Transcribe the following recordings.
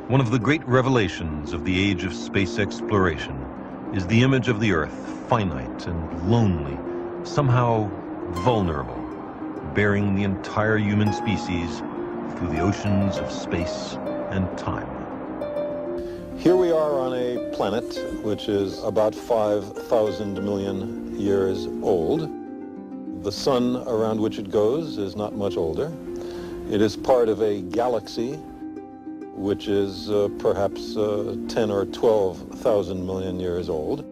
One of the great revelations of the age of space exploration is the image of the Earth, finite and lonely, somehow vulnerable, bearing the entire human species through the oceans of space and time. Here we are on a planet which is about 5,000 million years old. The sun around which it goes is not much older. It is part of a galaxy which is perhaps 10 or 12,000 million years old,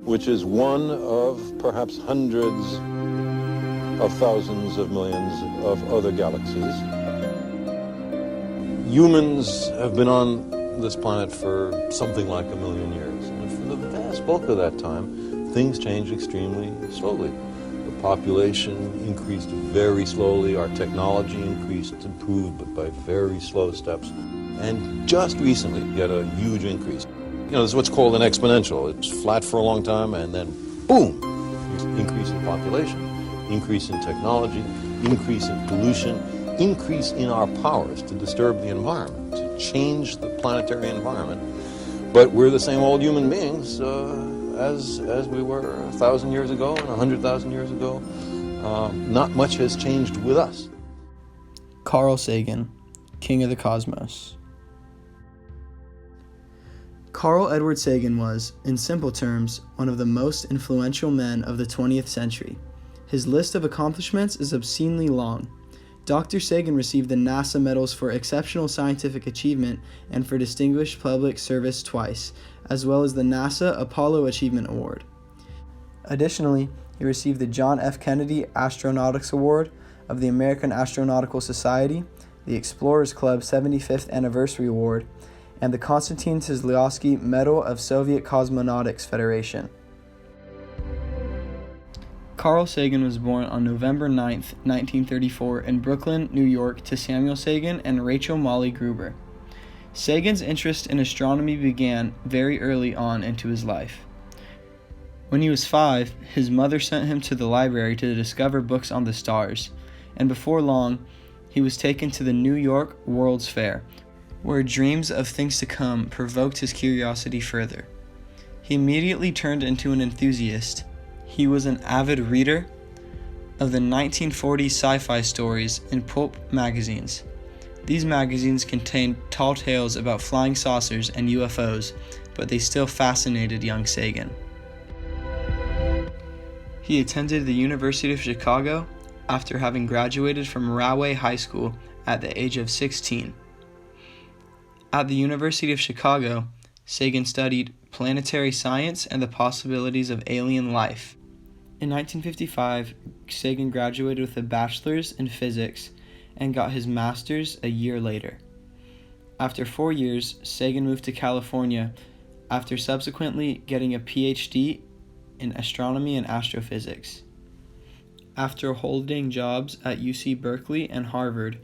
which is one of perhaps hundreds of thousands of millions of other galaxies. Humans have been on this planet for something like 1 million years, and for the vast bulk of that time, things changed extremely slowly. The population increased very slowly, our technology improved, but by very slow steps. And just recently, we had a huge increase. You know, this is what's called an exponential. It's flat for a long time, and then boom, increase in population, increase in technology, increase in pollution, increase in our powers to disturb the environment, to change the planetary environment. But we're the same old human beings as we were 1,000 years ago and 100,000 years ago. Not much has changed with us. Carl Sagan, King of the Cosmos. Carl Edward Sagan was, in simple terms, one of the most influential men of the 20th century. His list of accomplishments is obscenely long. Dr. Sagan received the NASA medals for exceptional scientific achievement and for distinguished public service twice, as well as the NASA Apollo Achievement Award. Additionally, he received the John F. Kennedy Astronautics Award of the American Astronautical Society, the Explorers Club 75th Anniversary Award, and the Konstantin Tsiolkovsky Medal of Soviet Cosmonautics Federation. Carl Sagan was born on November 9, 1934 in Brooklyn, New York to Samuel Sagan and Rachel Molly Gruber. Sagan's interest in astronomy began very early on into his life. When he was 5, his mother sent him to the library to discover books on the stars, and before long, he was taken to the New York World's Fair, where dreams of things to come provoked his curiosity further. He immediately turned into an enthusiast. He was an avid reader of the 1940s sci-fi stories in pulp magazines. These magazines contained tall tales about flying saucers and UFOs, but they still fascinated young Sagan. He attended the University of Chicago after having graduated from Rahway High School at the age of 16. At the University of Chicago, Sagan studied planetary science and the possibilities of alien life. In 1955, Sagan graduated with a bachelor's in physics and got his master's a year later. After 4 years, Sagan moved to California after subsequently getting a PhD in astronomy and astrophysics. After holding jobs at UC Berkeley and Harvard,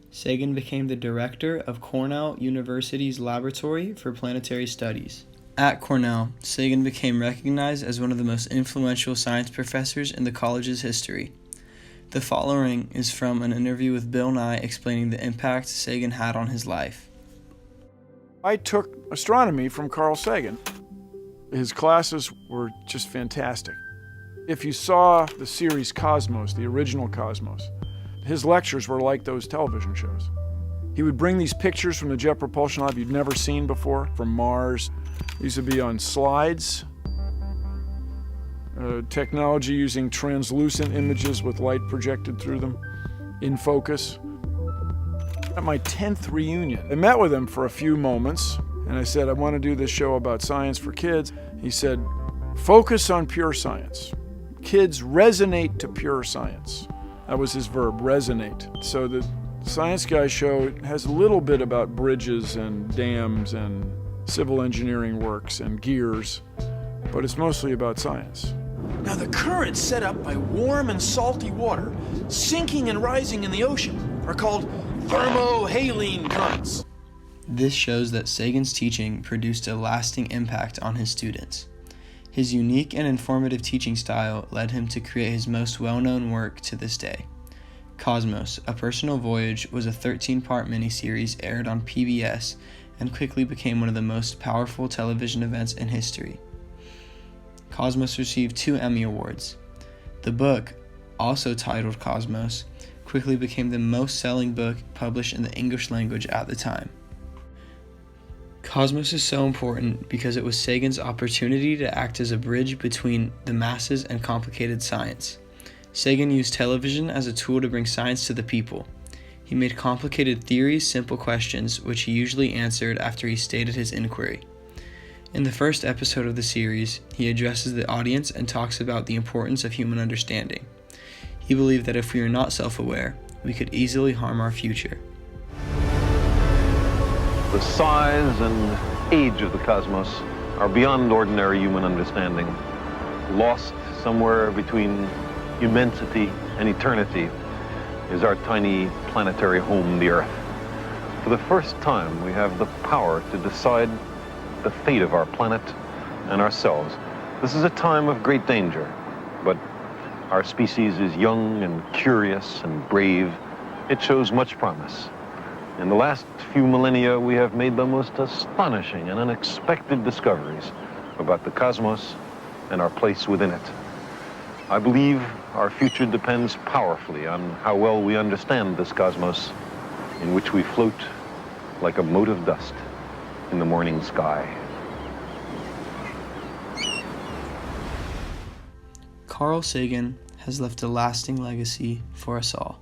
Sagan became the director of Cornell University's Laboratory for Planetary Studies. At Cornell, Sagan became recognized as one of the most influential science professors in the college's history. The following is from an interview with Bill Nye explaining the impact Sagan had on his life. I took astronomy from Carl Sagan. His classes were just fantastic. If you saw the series Cosmos, the original Cosmos, his lectures were like those television shows. He would bring these pictures from the Jet Propulsion Lab you'd never seen before, from Mars. These would be on slides, technology using translucent images with light projected through them, in focus. At my 10th reunion, I met with him for a few moments, and I said, I want to do this show about science for kids. He said, focus on pure science. Kids resonate to pure science. That was his verb, resonate. So the Science Guy show has a little bit about bridges and dams and civil engineering works and gears, but it's mostly about science. Now the currents set up by warm and salty water sinking and rising in the ocean are called thermohaline currents. This shows that Sagan's teaching produced a lasting impact on his students. His unique and informative teaching style led him to create his most well-known work to this day. Cosmos, A Personal Voyage was a 13-part miniseries aired on PBS and quickly became one of the most powerful television events in history. Cosmos received 2 Emmy Awards. The book, also titled Cosmos, quickly became the most-selling book published in the English language at the time. Cosmos is so important because it was Sagan's opportunity to act as a bridge between the masses and complicated science. Sagan used television as a tool to bring science to the people. He made complicated theories simple questions, which he usually answered after he stated his inquiry. In the first episode of the series, he addresses the audience and talks about the importance of human understanding. He believed that if we are not self-aware, we could easily harm our future. The size and age of the cosmos are beyond ordinary human understanding. Lost somewhere between immensity and eternity is our tiny planetary home, the Earth. For the first time, we have the power to decide the fate of our planet and ourselves. This is a time of great danger, but our species is young and curious and brave. It shows much promise. In the last few millennia, we have made the most astonishing and unexpected discoveries about the cosmos and our place within it. I believe our future depends powerfully on how well we understand this cosmos in which we float like a mote of dust in the morning sky. Carl Sagan has left a lasting legacy for us all.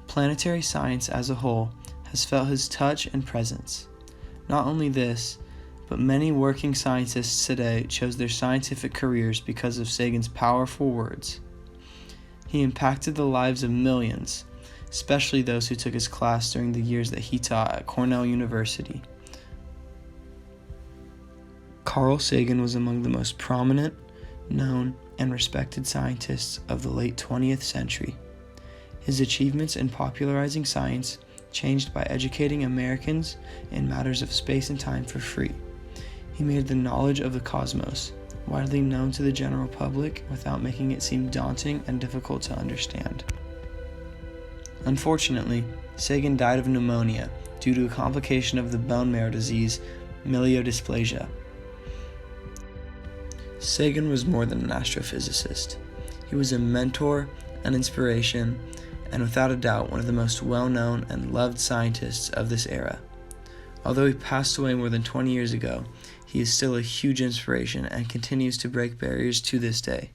Planetary science as a whole has felt his touch and presence. Not only this, but many working scientists today chose their scientific careers because of Sagan's powerful words. He impacted the lives of millions, especially those who took his class during the years that he taught at Cornell University. Carl Sagan was among the most prominent, known, and respected scientists of the late 20th century. His achievements in popularizing science changed by educating Americans in matters of space and time for free. He made the knowledge of the cosmos widely known to the general public without making it seem daunting and difficult to understand. Unfortunately, Sagan died of pneumonia due to a complication of the bone marrow disease, myelodysplasia. Sagan was more than an astrophysicist. He was a mentor, an inspiration, and without a doubt one of the most well-known and loved scientists of this era. Although he passed away more than 20 years ago, he is still a huge inspiration and continues to break barriers to this day.